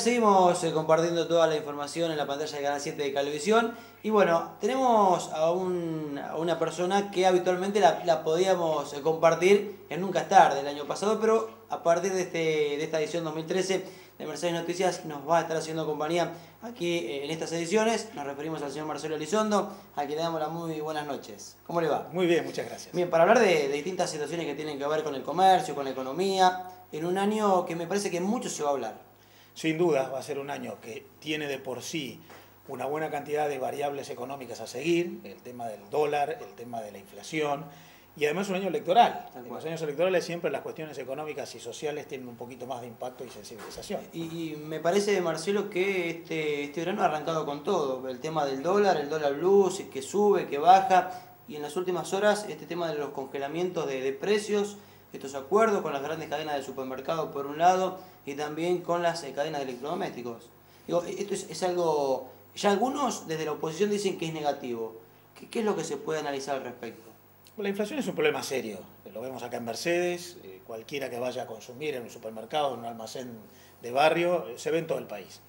seguimos compartiendo toda la información en la pantalla de Canal 7 de Cablevisión. Y bueno, tenemos a una persona que habitualmente la podíamos compartir en Nunca es Tarde el año pasado, pero a partir de esta edición 2013 de Mercedes Noticias nos va a estar haciendo compañía aquí en estas ediciones. Nos referimos al señor Marcelo Elizondo, a quien le damos las muy buenas noches. ¿Cómo le va? Muy bien, muchas gracias. Bien, para hablar de distintas situaciones que tienen que ver con el comercio, con la economía, en un año que me parece que mucho se va a hablar. Sin duda va a ser un año que tiene de por sí una buena cantidad de variables económicas a seguir, el tema del dólar, el tema de la inflación, y además un año electoral. En los años electorales siempre las cuestiones económicas y sociales tienen un poquito más de impacto y sensibilización. Y me parece, Marcelo, que este verano ha arrancado con todo. El tema del dólar, el dólar blues, que sube, que baja, y en las últimas horas este tema de los congelamientos de precios, estos acuerdos con las grandes cadenas de supermercados por un lado y también con las cadenas de electrodomésticos. Digo, esto es algo, ya algunos desde la oposición dicen que es negativo. ¿Qué es lo que se puede analizar al respecto? La inflación es un problema serio, lo vemos acá en Mercedes, cualquiera que vaya a consumir en un supermercado, en un almacén de barrio, se ve en todo el país.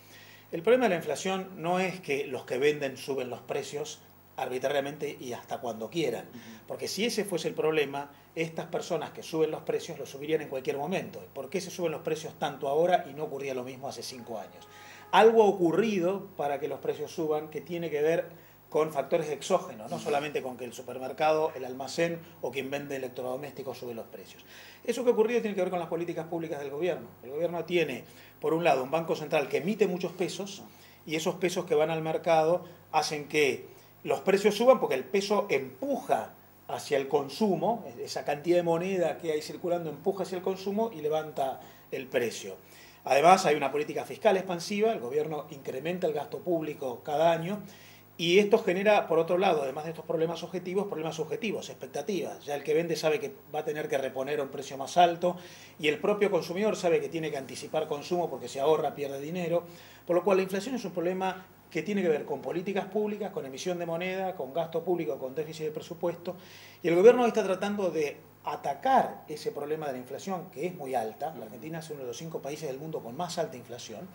El problema de la inflación no es que los que venden suben los precios arbitrariamente y hasta cuando quieran, porque si ese fuese el problema, estas personas que suben los precios los subirían en cualquier momento. ¿Por qué se suben los precios tanto ahora y no ocurría lo mismo hace 5 años? Algo ha ocurrido para que los precios suban que tiene que ver con factores exógenos, no solamente con que el supermercado, el almacén o quien vende electrodomésticos sube los precios. Eso que ha ocurrido tiene que ver con las políticas públicas del gobierno. El gobierno tiene, por un lado, un banco central que emite muchos pesos y esos pesos que van al mercado hacen que los precios suban porque el peso empuja hacia el consumo, esa cantidad de moneda que hay circulando empuja hacia el consumo y levanta el precio. Además hay una política fiscal expansiva, el gobierno incrementa el gasto público cada año y esto genera, por otro lado, además de estos problemas subjetivos, expectativas. Ya el que vende sabe que va a tener que reponer a un precio más alto y el propio consumidor sabe que tiene que anticipar consumo porque si ahorra pierde dinero, por lo cual la inflación es un problema que tiene que ver con políticas públicas, con emisión de moneda, con gasto público, con déficit de presupuesto. Y el gobierno está tratando de atacar ese problema de la inflación, que es muy alta. La Argentina es uno de los 5 países del mundo con más alta inflación,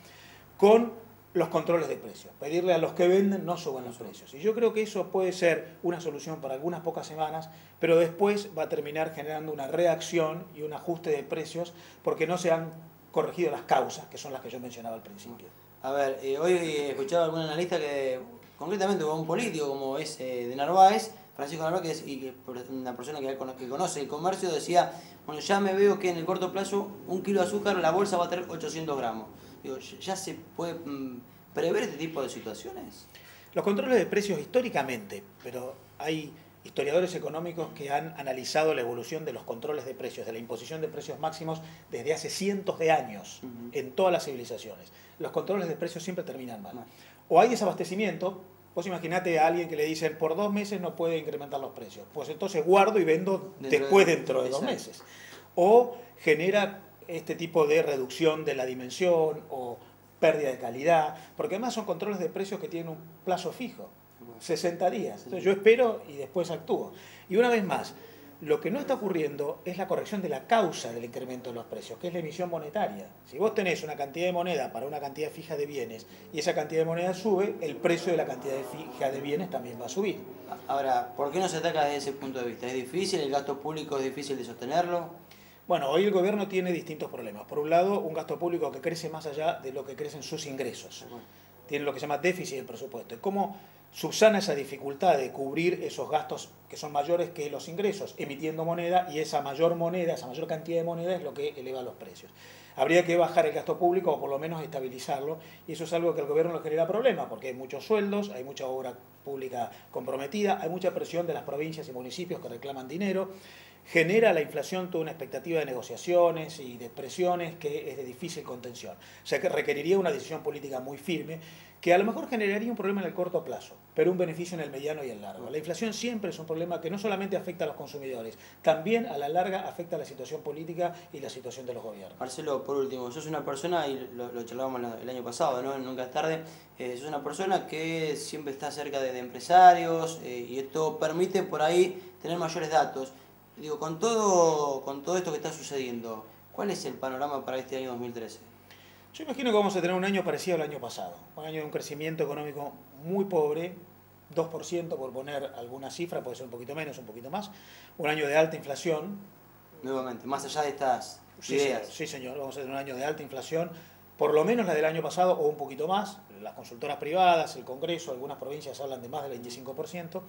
con los controles de precios. Pedirle a los que venden no suban los precios. Y yo creo que eso puede ser una solución para algunas pocas semanas, pero después va a terminar generando una reacción y un ajuste de precios porque no se han corregido las causas, que son las que yo mencionaba al principio. A ver, hoy he escuchado a algún analista que, concretamente con un político como es de Narváez, Francisco Narváez, una persona que conoce el comercio, decía, bueno, ya me veo que en el corto plazo 1 kilo de azúcar, la bolsa va a tener 800 gramos. Digo, ¿ya se puede prever este tipo de situaciones? Los controles de precios históricamente, pero hay historiadores económicos que han analizado la evolución de los controles de precios, de la imposición de precios máximos desde hace cientos de años en todas las civilizaciones. Los controles de precios siempre terminan mal. O hay desabastecimiento, vos imaginate a alguien que le dicen por 2 meses no puede incrementar los precios, pues entonces guardo y vendo dentro de 2 meses. O genera este tipo de reducción de la dimensión o pérdida de calidad, porque además son controles de precios que tienen un plazo fijo. 60 días. Entonces yo espero y después actúo. Y una vez más, lo que no está ocurriendo es la corrección de la causa del incremento de los precios, que es la emisión monetaria. Si vos tenés una cantidad de moneda para una cantidad fija de bienes y esa cantidad de moneda sube, el precio de la cantidad fija de bienes también va a subir. Ahora, ¿por qué no se ataca desde ese punto de vista? ¿Es difícil? ¿El gasto público es difícil de sostenerlo? Bueno, hoy el gobierno tiene distintos problemas. Por un lado, un gasto público que crece más allá de lo que crecen sus ingresos. Tiene lo que se llama déficit del presupuesto. ¿Cómo subsana esa dificultad de cubrir esos gastos que son mayores que los ingresos, emitiendo moneda, y esa mayor moneda, esa mayor cantidad de moneda es lo que eleva los precios? Habría que bajar el gasto público o por lo menos estabilizarlo, y eso es algo que al gobierno le genera problemas, porque hay muchos sueldos, hay mucha obra pública comprometida, hay mucha presión de las provincias y municipios que reclaman dinero, genera la inflación toda una expectativa de negociaciones y de presiones que es de difícil contención. O sea que requeriría una decisión política muy firme que a lo mejor generaría un problema en el corto plazo, pero un beneficio en el mediano y el largo. La inflación siempre es un problema que no solamente afecta a los consumidores, también a la larga afecta a la situación política y la situación de los gobiernos. Marcelo, por último, sos una persona, y lo charlábamos el año pasado, ¿no? Nunca es tarde, sos una persona que siempre está cerca de empresarios y esto permite por ahí tener mayores datos. Digo, con todo esto que está sucediendo, ¿cuál es el panorama para este año 2013? Yo imagino que vamos a tener un año parecido al año pasado, un año de un crecimiento económico muy pobre, 2% por poner alguna cifra, puede ser un poquito menos, un poquito más, un año de alta inflación. Nuevamente, más allá de estas Sí, ideas. sí, señor, vamos a tener un año de alta inflación, por lo menos la del año pasado o un poquito más. Las consultoras privadas, el Congreso, algunas provincias hablan de más del 25%.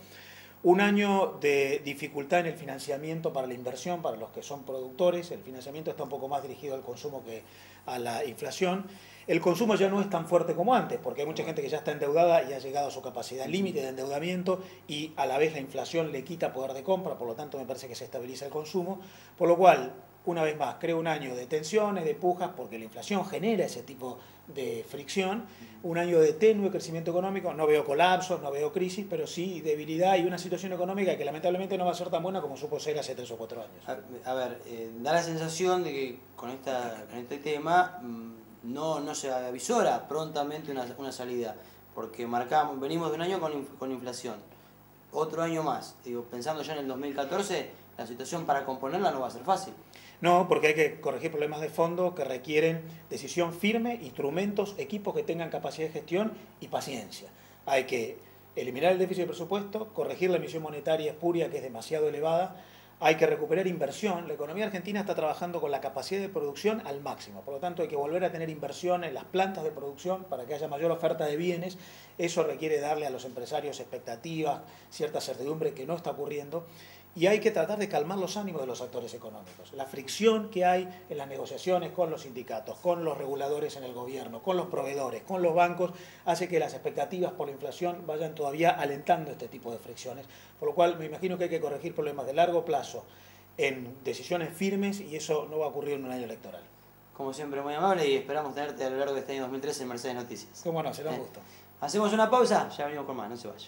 Un año de dificultad en el financiamiento para la inversión, para los que son productores. El financiamiento está un poco más dirigido al consumo que a la inflación. El consumo ya no es tan fuerte como antes, porque hay mucha gente que ya está endeudada y ha llegado a su capacidad límite de endeudamiento y a la vez la inflación le quita poder de compra, por lo tanto me parece que se estabiliza el consumo. Por lo cual, una vez más, creo un año de tensiones, de pujas, porque la inflación genera ese tipo de fricción, un año de tenue crecimiento económico, no veo colapsos, no veo crisis, pero sí debilidad y una situación económica que lamentablemente no va a ser tan buena como supo ser hace 3 o 4 años. A ver, da la sensación de que con este tema no se avisora prontamente una salida, porque venimos de un año con inflación, otro año más, digo, pensando ya en el 2014, la situación para componerla no va a ser fácil. No, porque hay que corregir problemas de fondo que requieren decisión firme, instrumentos, equipos que tengan capacidad de gestión y paciencia. Hay que eliminar el déficit de presupuesto, corregir la emisión monetaria espuria que es demasiado elevada, hay que recuperar inversión. La economía argentina está trabajando con la capacidad de producción al máximo, por lo tanto hay que volver a tener inversión en las plantas de producción para que haya mayor oferta de bienes. Eso requiere darle a los empresarios expectativas, cierta certidumbre que no está ocurriendo. Y hay que tratar de calmar los ánimos de los actores económicos. La fricción que hay en las negociaciones con los sindicatos, con los reguladores en el gobierno, con los proveedores, con los bancos, hace que las expectativas por la inflación vayan todavía alentando este tipo de fricciones. Por lo cual me imagino que hay que corregir problemas de largo plazo en decisiones firmes y eso no va a ocurrir en un año electoral. Como siempre, muy amable y esperamos tenerte a lo largo de este año 2013 en Mercedes Noticias. Cómo no, será un gusto. Hacemos una pausa, ya venimos con más, no se vaya.